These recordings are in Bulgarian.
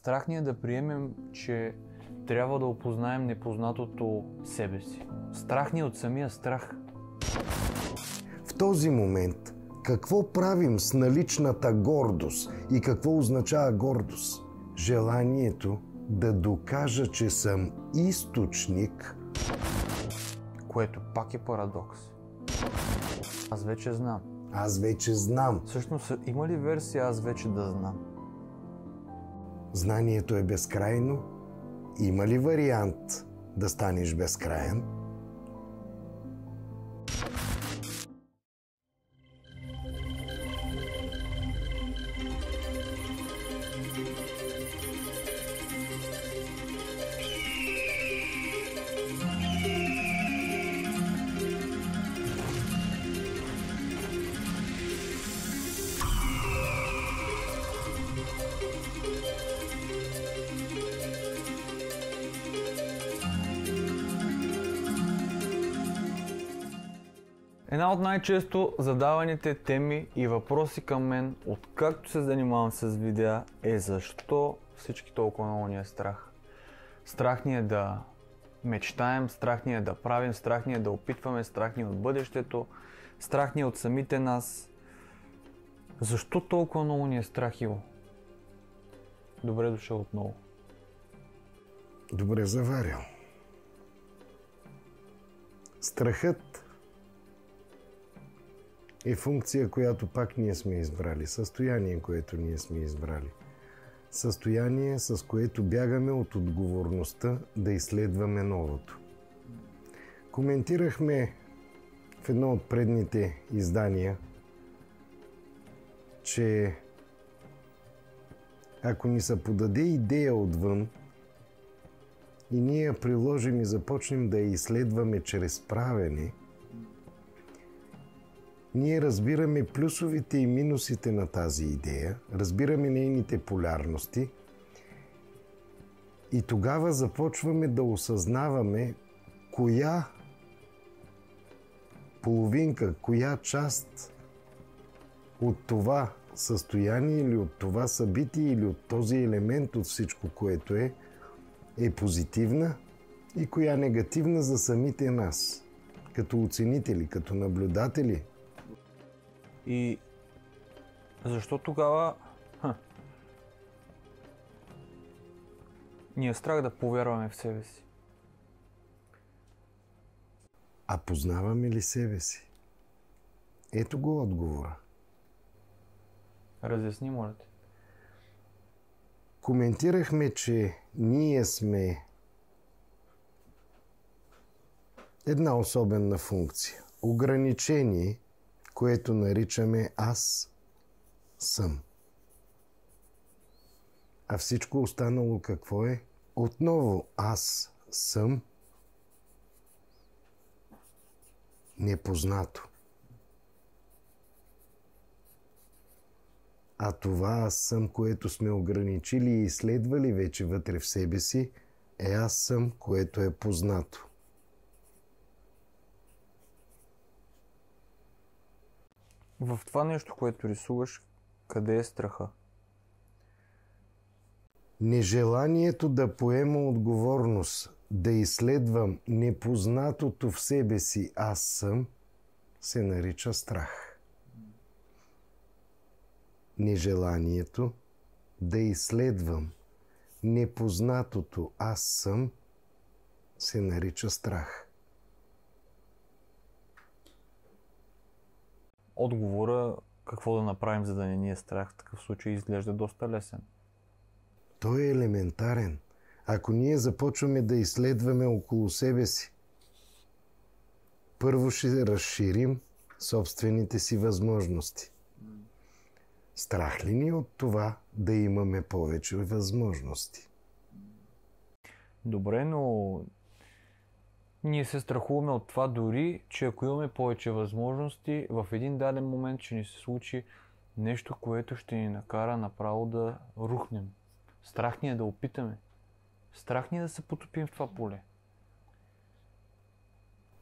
Страх ни е да приемем, че трябва да опознаем непознатото себе си. Страх ни е от самия страх. В този момент какво правим с наличната гордост и какво означава гордост? Желанието да докажа, че съм източник, Което пак е парадокс. Аз вече знам. аз вече знам. Всъщност, има ли версия аз вече да знам? Знанието е безкрайно. Има ли вариант да станеш безкраен? Една от най-често задаваните теми и въпроси към мен, откакто се занимавам с видеа, е защо всички толкова много ни е страх. Страх ни е да мечтаем, страх ни е да правим, страх ни е да опитваме, страх ни е от бъдещето, страх ни е от самите нас. Защо толкова много ни е страх, Иво? Добре дошъл отново. Добре заварил. Страхът е функция, която пак ние сме избрали. Състояние, което ние сме избрали. Състояние, с което бягаме от отговорността да изследваме новото. Коментирахме в едно от предните издания, че ако ни се подаде идея отвън и ние я приложим и започнем да я изследваме чрез правене, ние разбираме плюсовете и минусите на тази идея, разбираме нейните полярности и тогава започваме да осъзнаваме коя половинка, коя част от това състояние или от това събитие или от този елемент от всичко, което е позитивна и коя негативна за самите нас, като оценители, като наблюдатели. И защо тогава ни е страх да повярваме в себе си? А познаваме ли себе си? Ето го отговора. Разясни, моля те. Коментирахме, че ние сме една особена функция. Ограничение, което наричаме аз съм. А всичко останало какво е? Отново аз съм непознато. А това аз съм, което сме ограничили и изследвали вече вътре в себе си, е аз съм, което е познато. В това нещо, което рисуваш, къде е страха? Нежеланието да поема отговорност, да изследвам непознатото в себе си аз съм, се нарича страх. Нежеланието да изследвам непознатото аз съм, се нарича страх. Отговора какво да направим, за да не ни е страх, в такъв случай изглежда доста лесен. Той е елементарен. Ако ние започваме да изследваме около себе си, първо ще разширим собствените си възможности. Страх ли ни от това да имаме повече възможности? Добре, но ние се страхуваме от това дори, че ако имаме повече възможности, в един даден момент ще ни се случи нещо, което ще ни накара направо да рухнем. Страх ни е да опитаме. Страх ни е да се потопим в това поле.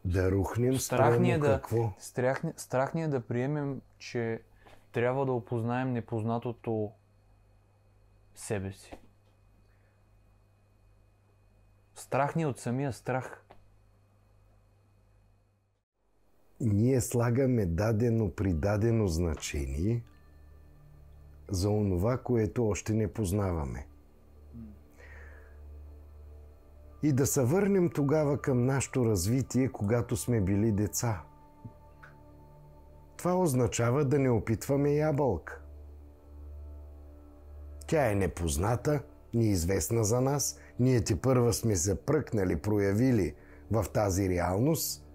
Да рухнем Страх ни е спрямо какво? Страх ни е да приемем, че трябва да опознаем непознатото себе си. Страх ни е от самия страх. Ние слагаме дадено придадено значение за онова, което още не познаваме. И да се върнем тогава към нашето развитие, когато сме били деца. Това означава да не опитваме ябълка. Тя е непозната, неизвестна за нас. Ние тепърва сме се пръкнали, проявили в тази реалност.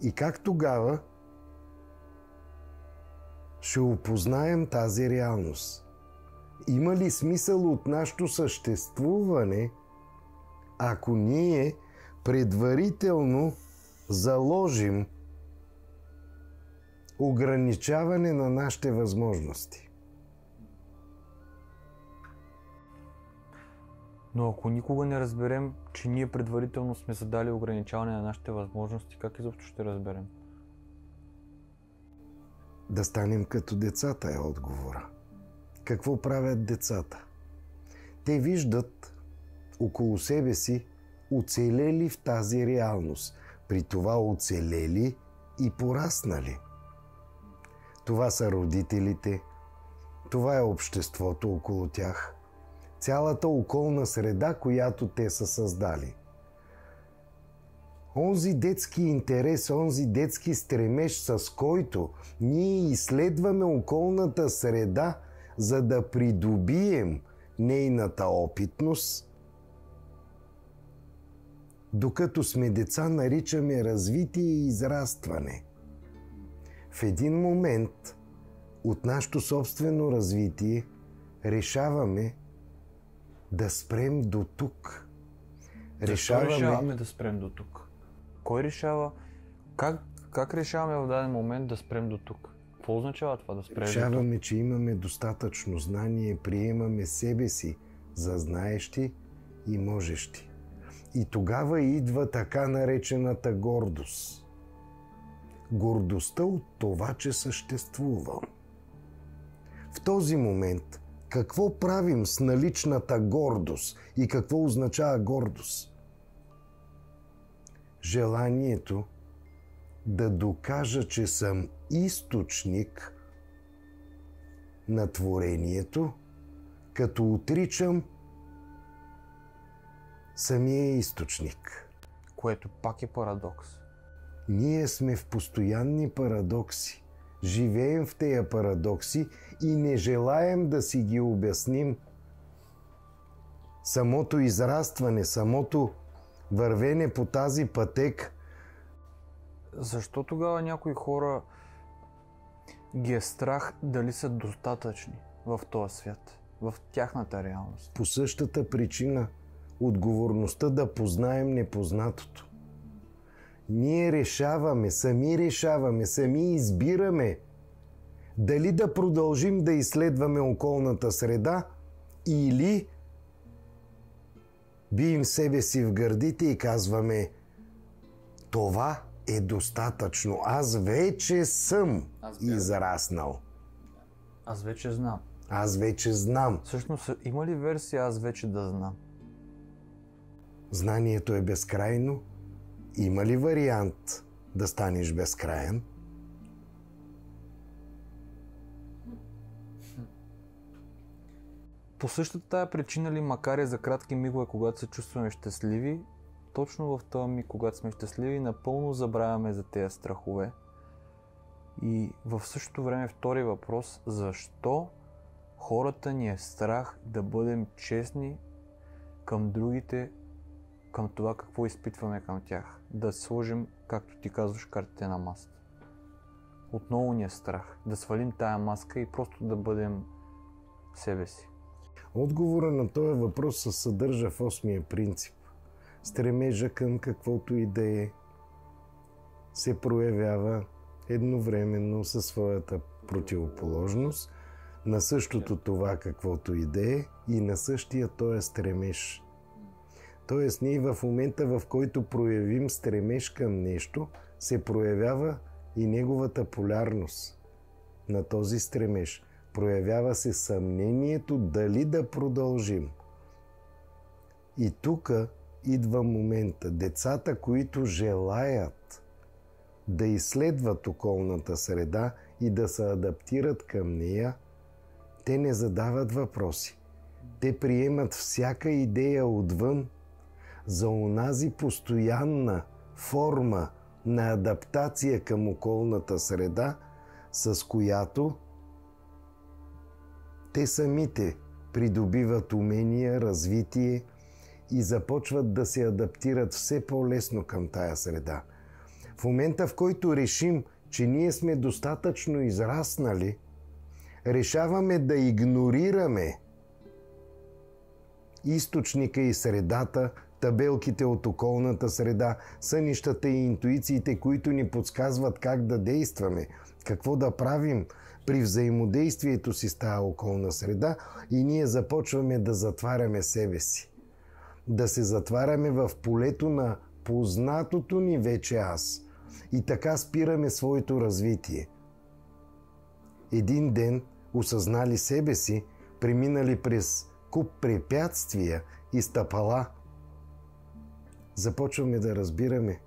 И как тогава ще опознаем тази реалност? Има ли смисъл от нашето съществуване, ако ние предварително заложим ограничаване на нашите възможности? Но ако никога не разберем, че ние предварително сме задали ограничаване на нашите възможности, как изобщо ще разберем? Да станем като децата е отговора. Какво правят децата? Те виждат около себе си оцелели в тази реалност. При това оцелели и пораснали. Това са родителите, това е обществото около тях, цялата околна среда, която те са създали. Онзи детски интерес, онзи детски стремеж, с който ние изследваме околната среда, за да придобием нейната опитност, докато сме деца, наричаме развитие и израстване. В един момент от нашето собствено развитие решаваме да спрем до тук. Решаваме да спрем до тук. Кой решава? Как решаваме в даден момент да спрем до тук? Какво означава това да спрем до тук? Решаваме, че имаме достатъчно знание, приемаме себе си за знаещи и можещи. И тогава идва така наречената гордост. Гордостта от това, че съществувам. В този момент какво правим с наличната гордост и какво означава гордост? Желанието да докажа, че съм източник на творението, като отричам самия източник. Което пак е парадокс. Ние сме в постоянни парадокси. Живеем в тези парадокси и не желаем да си ги обясним. Самото израстване, самото вървене по тази пътека. Защо тогава някои хора ги е страх дали са достатъчни в този свят, в тяхната реалност? По същата причина отговорността да познаем непознатото. Ние решаваме, сами избираме дали да продължим да изследваме околната среда или бием себе си в гърдите и казваме: това е достатъчно. Аз вече съм израснал. Аз вече знам. Аз вече знам. Всъщност има ли версия аз вече да знам? Знанието е безкрайно. Има ли вариант да станеш безкраен? По същата тая причина ли, макар и за кратки мигове, когато се чувстваме щастливи, точно в този миг, когато сме щастливи, напълно забравяме за тези страхове. И в същото време втори въпрос: защо хората ни е страх да бъдем честни към другите, към това какво изпитваме към тях? Да сложим, както ти казваш, картите на масата. Отново ни е страх да свалим тая маска и просто да бъдем себе си. Отговора на този въпрос се съдържа в 8-я принцип. Стремежа към каквото и да е се проявява едновременно със своята противоположност на същото това каквото и да е и на същия този стремеж. Тоест ние в момента, в който проявим стремеж към нещо, се проявява и неговата полярност на този стремеж. Проявява се съмнението дали да продължим. И тук идва момента. Децата, които желаят да изследват околната среда и да се адаптират към нея, те не задават въпроси. Те приемат всяка идея отвън за онази постоянна форма на адаптация към околната среда, с която те самите придобиват умения, развитие и започват да се адаптират все по-лесно към тая среда. В момента, в който решим, че ние сме достатъчно израснали, решаваме да игнорираме източника и средата, табелките от околната среда, сънищата и интуициите, които ни подсказват как да действаме, какво да правим при взаимодействието си с тази околна среда, и ние започваме да затваряме себе си. Да се затваряме в полето на познатото ни вече аз. И така спираме своето развитие. Един ден, осъзнали себе си, преминали през куп препятствия и стъпала, започваме да разбираме,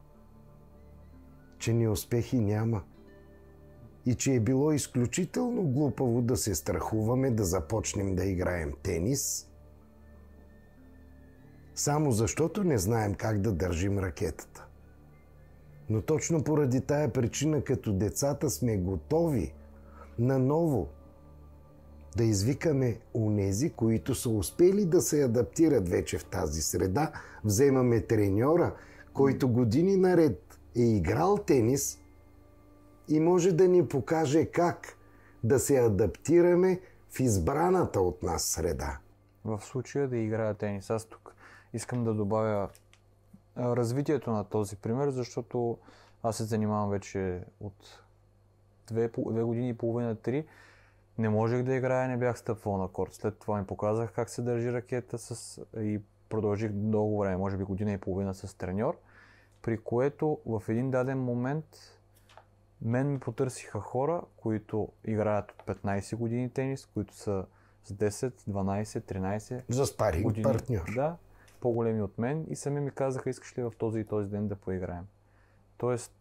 че неуспехи няма и че е било изключително глупаво да се страхуваме да започнем да играем тенис, само защото не знаем как да държим ракетата. Но точно поради тая причина, като децата, сме готови наново да извикаме онези, които са успели да се адаптират вече в тази среда. Вземаме треньора, който години наред е играл тенис и може да ни покаже как да се адаптираме в избраната от нас среда. В случая да играя тенис. Аз тук искам да добавя развитието на този пример, защото аз се занимавам вече от 2 години и половина, 3. Не можех да играя, не бях стъпвал на корт. След това ми показах как се държи ракета и продължих дълго време, може би година и половина с треньор, при което в един даден момент мен ми потърсиха хора, които играят от 15 години тенис, които са с 10, 12, 13 за спаринг години. Партньор. Да, по-големи от мен, и сами ми казаха: искаш ли в този и този ден да поиграем. Тоест,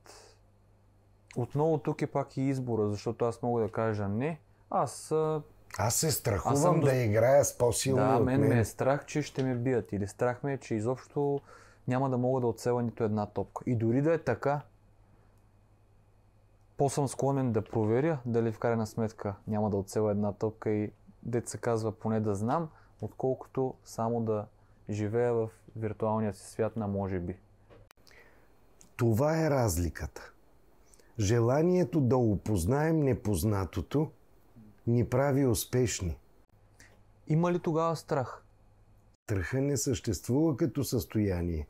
отново тук е пак и избора, защото аз мога да кажа не. Аз се страхувам да играя с по-силни от мен. Да, мен ме е страх, че ще ме бият, или страх ме е, че изобщо няма да мога да оцеля нито една топка. И дори да е така, по-съм склонен да проверя дали в крайна сметка няма да оцеля една топка и, дето се казва, поне да знам, отколкото само да живея в виртуалния си свят на може би. Това е разликата. Желанието да опознаем непознатото ни прави успешни. Има ли тогава страх? Страха не съществува като състояние.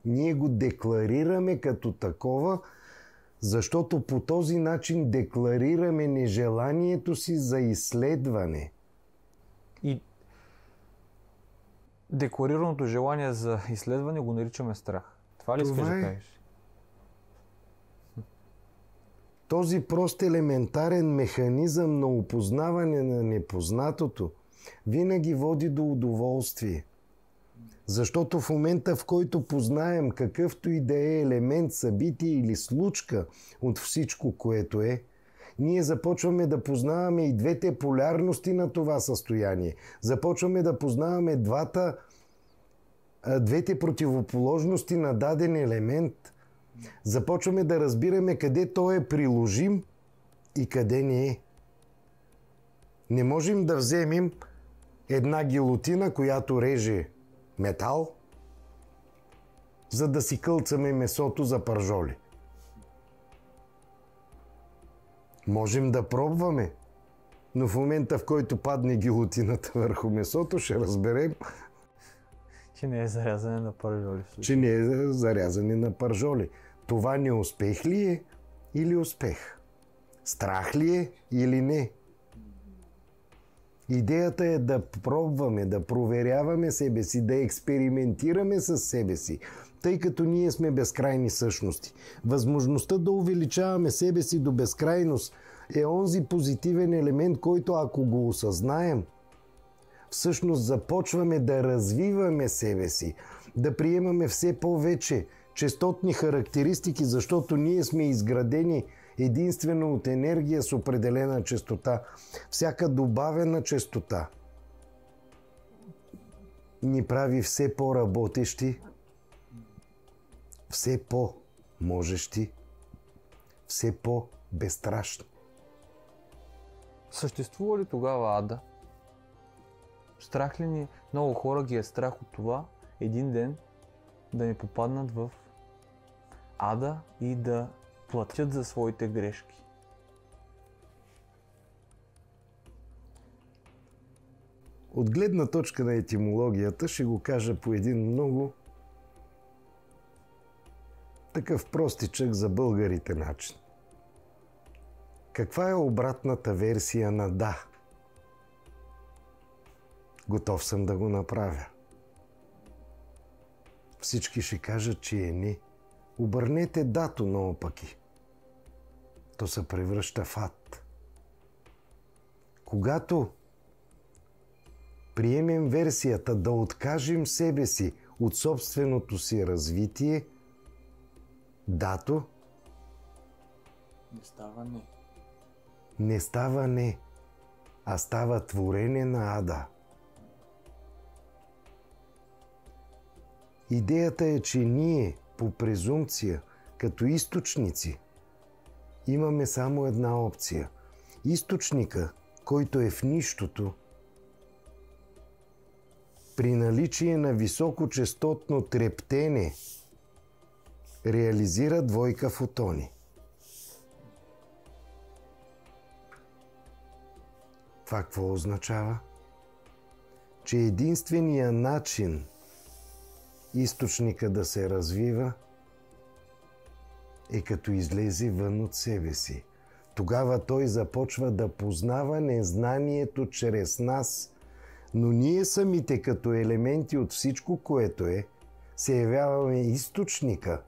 Ние го декларираме като такова, защото по този начин декларираме нежеланието си за изследване. И декларираното желание за изследване го наричаме страх. Това ли искаш да кажеш? Този прост елементарен механизъм на опознаване на непознатото винаги води до удоволствие. Защото в момента, в който познаем какъвто и да е елемент, събитие или случка от всичко, което е, ние започваме да познаваме и двете полярности на това състояние. Започваме да познаваме двете противоположности на даден елемент. Започваме да разбираме къде той е приложим и къде не е. Не можем да вземем една гилотина, която реже метал, за да си кълцаме месото за пържоли. Можем да пробваме, но в момента, в който падне гилотината върху месото, ще разберем, че не е зарязане на пържоли. Че не е зарязане на пържоли. Това неуспех ли е или успех? Страх ли е или не? Идеята е да пробваме, да проверяваме себе си, да експериментираме с себе си, тъй като ние сме безкрайни същности. Възможността да увеличаваме себе си до безкрайност е онзи позитивен елемент, който, ако го осъзнаем, всъщност започваме да развиваме себе си, да приемаме все повече честотни характеристики, защото ние сме изградени единствено от енергия с определена честота. Всяка добавена честота ни прави все по-работещи, все по-можещи, все по-безстрашни. Съществува ли тогава ада? Страх ли ни? Много хора ги е страх от това един ден да не попаднат в ада и да платят за своите грешки. От гледна точка на етимологията ще го кажа по един много такъв простичък за българите начин. Каква е обратната версия на да? Готов съм да го направя. Всички ще кажат, че е не. Обърнете дато наопаки. То се превръща в ад. Когато приемем версията да откажем себе си от собственото си развитие, дато не става не. Не става не, а става творене на ада. Идеята е, че ние по презумпция, като източници, имаме само една опция. Източника, който е в нищото, при наличие на високочестотно трептене, реализира двойка фотони. Това какво означава? Че единственият начин източника да се развива е като излезе вън от себе си. Тогава той започва да познава незнанието чрез нас, но ние самите като елементи от всичко, което е, се явяваме източника,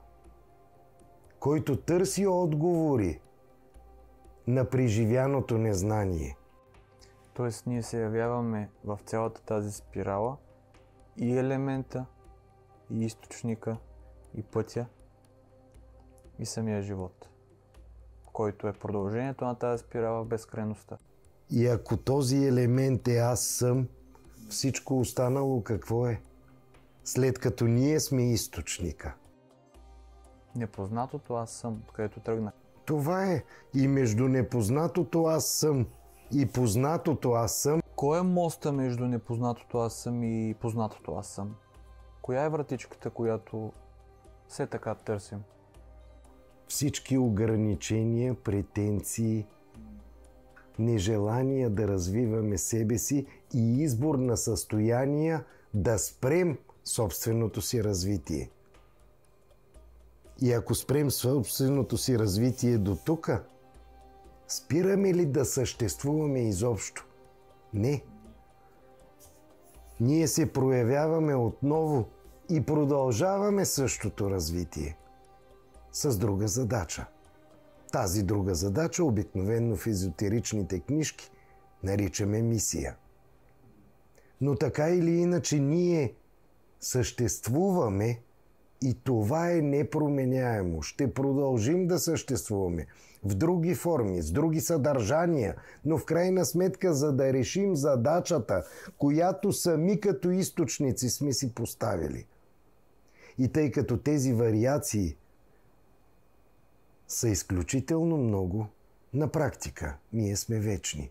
който търси отговори на преживяното незнание. Тоест ние се явяваме в цялата тази спирала и елемента, и източника, и пътя, и самия живот, който е продължението на тази спирала в безкрайността. И ако този елемент е аз съм, всичко останало какво е? След като ние сме източника. Непознатото аз съм, където тръгнах. Това е. И между непознатото аз съм и познатото аз съм. Кой е моста между непознатото аз съм и познатото аз съм? Коя е вратичката, която все така търсим? Всички ограничения, претенции, нежелание да развиваме себе си и избор на състояния да спрем собственото си развитие. И ако спрем собственото си развитие до тука, спираме ли да съществуваме изобщо? Не. Ние се проявяваме отново и продължаваме същото развитие с друга задача. Тази друга задача обикновено в езотеричните книжки наричаме мисия. Но така или иначе ние съществуваме и това е непроменяемо. Ще продължим да съществуваме в други форми, с други съдържания, но в крайна сметка, за да решим задачата, която сами като източници сме си поставили. И тъй като тези вариации са изключително много, на практика ние сме вечни.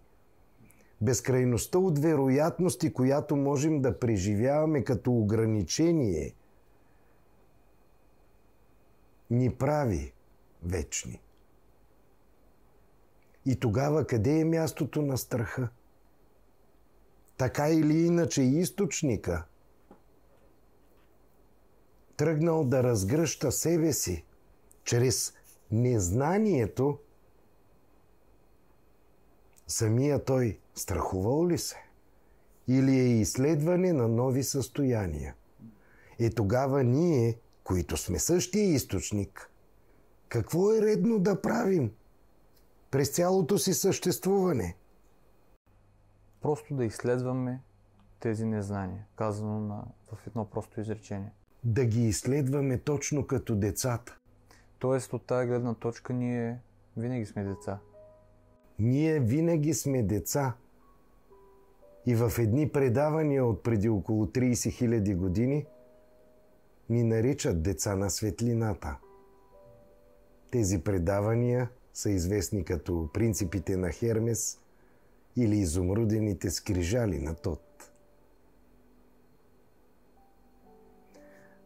Безкрайността от вероятности, която можем да преживяваме като ограничение, ни прави вечни. И тогава къде е мястото на страха? Така или иначе източника, тръгнал да разгръща себе си чрез незнанието, самия той страхувал ли се? Или е изследване на нови състояния? Тогава ние, които сме същия източник, какво е редно да правим през цялото си съществуване? Просто да изследваме тези незнания, казано в едно просто изречение. Да ги изследваме точно като децата. Тоест от тази гледна точка ние винаги сме деца. Ние винаги сме деца. И в едни предавания от преди около 30 000 години ни наричат деца на светлината. Тези предавания са известни като принципите на Хермес или изумрудените скрижали на Тот.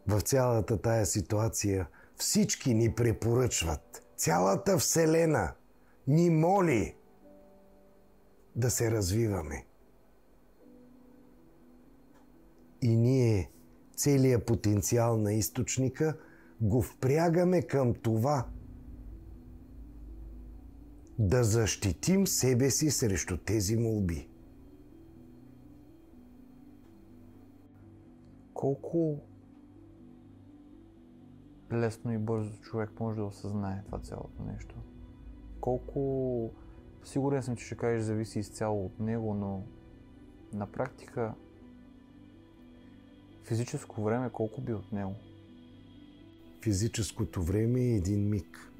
В цялата тая ситуация всички ни препоръчват, цялата Вселена ни моли да се развиваме. И ние целият потенциал на източника го впрягаме към това да защитим себе си срещу тези молби. Колко лесно и бързо човек може да осъзнае това цялото нещо? Колко... Сигурен съм, че ще кажеш, зависи изцяло от него, но на практика физическо време колко би от него? Физическото време е един миг.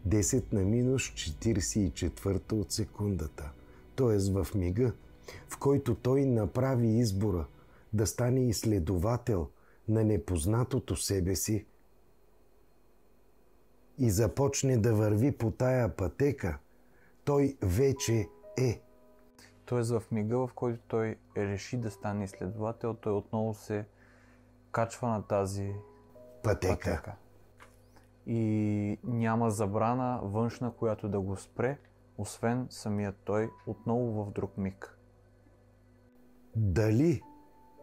10 на минус 44 от секундата. Тоест в мига, в който той направи избора да стане изследовател на непознатото себе си и започне да върви по тая пътека, той вече е. Тоест в мига, в който той реши да стане изследовател, той отново се качва на тази пътека. И няма забрана външна, която да го спре, освен самият той отново в друг миг. Дали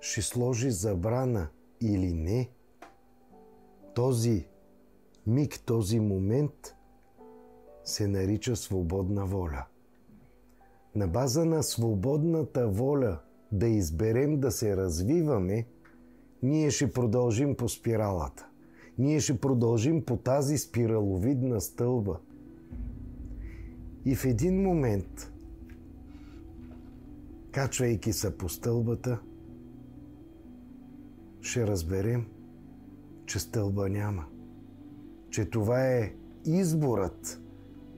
ще сложи забрана или не, този миг, този момент се нарича свободна воля. На база на свободната воля да изберем да се развиваме, ние ще продължим по спиралата. Ние ще продължим по тази спираловидна стълба. И в един момент, качвайки се по стълбата, ще разберем, че стълба няма. Че това е изборът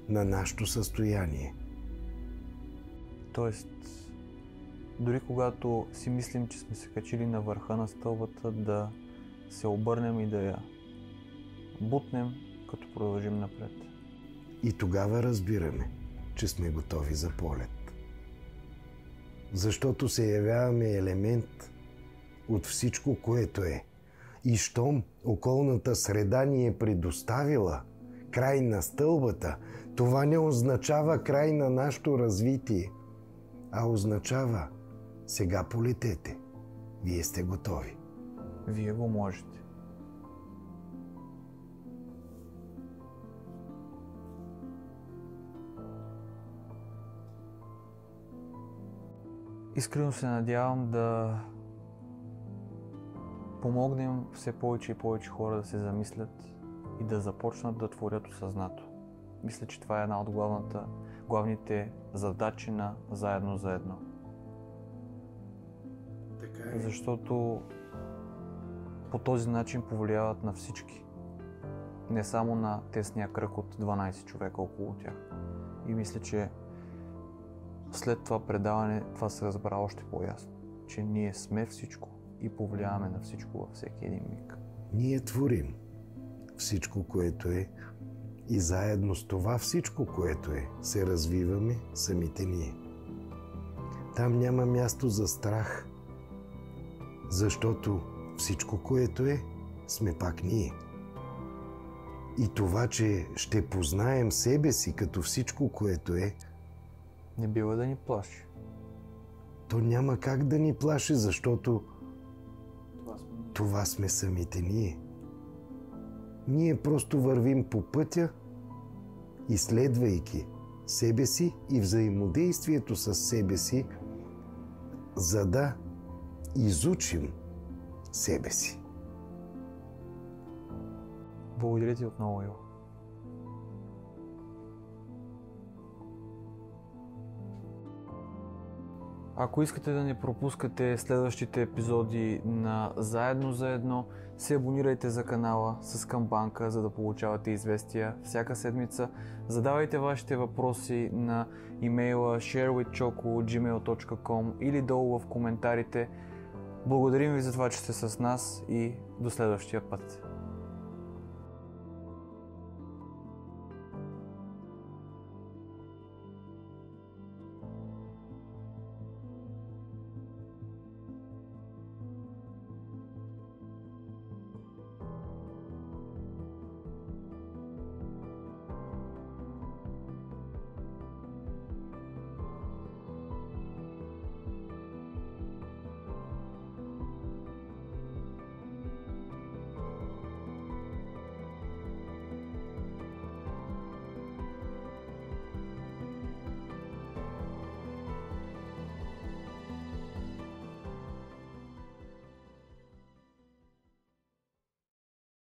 на нашето състояние. Тоест, дори когато си мислим, че сме се качили на върха на стълбата, да се обърнем и да я бутнем, като продължим напред. И тогава разбираме, че сме готови за полет. Защото се явяваме елемент от всичко, което е. И щом околната среда ни е предоставила край на стълбата, това не означава край на нашето развитие, а означава сега полетете. Вие сте готови. Вие го можете. Искрено се надявам да помогнем все повече и повече хора да се замислят и да започнат да творят осъзнато. Мисля, че това е една от главните задачи на Заедно за едно. Така е. Защото по този начин повлияват на всички. Не само на тесния кръг от 12 човека около тях. И мисля, че след това предаване това се разбра още по-ясно. Че ние сме всичко и повлияваме на всичко във всеки един миг. Ние творим всичко, което е, и заедно с това всичко, което е, се развиваме самите ние. Там няма място за страх, защото всичко, което е, сме пак ние. И това, че ще познаем себе си като всичко, което е, Не бива да ни плаши. то няма как да ни плаши, защото това сме самите ние. Ние просто вървим по пътя, изследвайки себе си и взаимодействието с себе си, за да изучим себе си. Благодаря ти отново, Иво. Ако искате да не пропускате следващите епизоди на Заедно за едно, се абонирайте за канала с камбанка, за да получавате известия всяка седмица. Задавайте вашите въпроси на имейла sharewithchoco@gmail.com или долу в коментарите. Благодарим ви за това, че сте с нас и до следващия път.